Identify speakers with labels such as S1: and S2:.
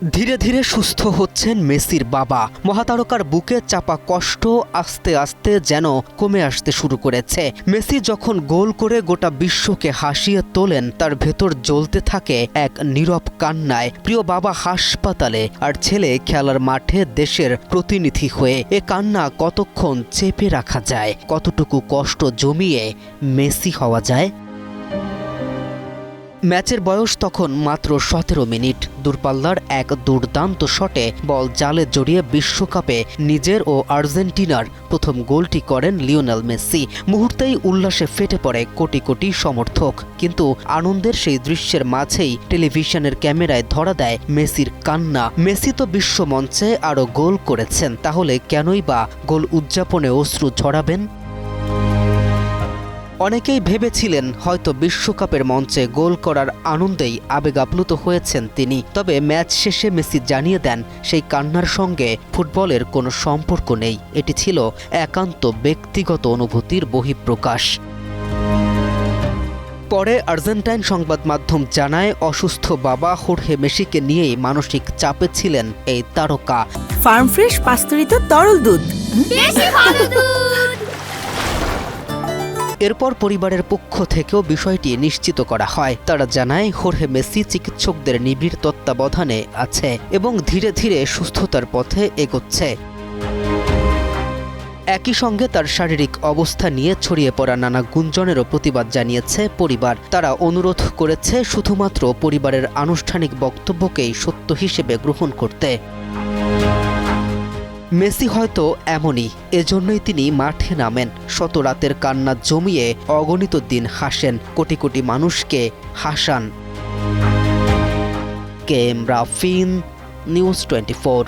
S1: ধীরে ধীরে সুস্থ হচ্ছেন মেসির বাবা। মহাতারকার বুকে চাপা কষ্ট আস্তে আস্তে যেন কমে আসতে শুরু করেছে। মেসি যখন গোল করে গোটা বিশ্বকে হাসিয়ে তোলেন, তার ভেতর জ্বলতে থাকে এক নীরব কান্নায়। প্রিয় বাবা হাসপাতালে আর ছেলে খেলার মাঠে দেশের প্রতিনিধি হয়ে। এ কান্না কতক্ষণ চেপে রাখা যায়? কতটুকু কষ্ট জমিয়ে মেসি হওয়া যায়? ম্যাচের বয়স তখন মাত্র 17 মিনিট। দূরপাল্লার এক দুর্দান্ত শটে বল জালে জড়িয়ে বিশ্বকাপে নিজের ও আর্জেন্টিনার প্রথম গোলটি করেন লিওনেল মেসি। মুহূর্তেই উল্লাসে ফেটে পড়ে কোটি কোটি সমর্থক। কিন্তু আনন্দের সেই দৃশ্যের মাঝেই টেলিভিশনের ক্যামেরায় ধরা দেয় মেসির কান্না। মেসি তো বিশ্বমঞ্চে আরও গোল করেছেন, তাহলে কেনই বা গোল উদযাপনে অশ্রু ঝরাবেন? অনেকেই ভেবেছিলেন হয়তো বিশ্বকাপের মঞ্চে গোল করার আনন্দেই আবেগ আপ্লুত হয়েছেন তিনি। তবে ম্যাচ শেষে মেসি জানিয়ে দেন, সেই কান্নার সঙ্গে ফুটবলের কোনো সম্পর্ক নেই। এটি ছিল একান্ত ব্যক্তিগত অনুভূতির বহিঃপ্রকাশ। পরে আর্জেন্টাইন সংবাদ মাধ্যম জানায়, অসুস্থ বাবা হোর্হে মেসিকে নিয়েই মানসিক চাপে ছিলেন এই তারকা।
S2: ফার্ম ফ্রেশ পাস্তুরিত তরল দুধ, বেশি ভালো দুধ।
S1: এরপর পরিবারের পক্ষ থেকেও বিষয়টি নিশ্চিত করা হয়। তারা জানায়, হোর্হে মেসি চিকিৎসকদের নিবিড় তত্ত্বাবধানে আছে এবং ধীরে ধীরে সুস্থতার পথে এগোচ্ছে। একই সঙ্গে তার শারীরিক অবস্থা নিয়ে ছড়িয়ে পড়া নানা গুঞ্জনেরও প্রতিবাদ জানিয়েছে পরিবার। তারা অনুরোধ করেছে শুধুমাত্র পরিবারের আনুষ্ঠানিক বক্তব্যকেই সত্য হিসেবে গ্রহণ করতে। মেসি হয়তো এমনই, এজন্যই তিনি মাঠে নামেন। শত রাতের কান্না জমিয়ে অগণিত দিন হাসেন, কোটি কোটি মানুষকে হাসান। K M Rafin, news 24।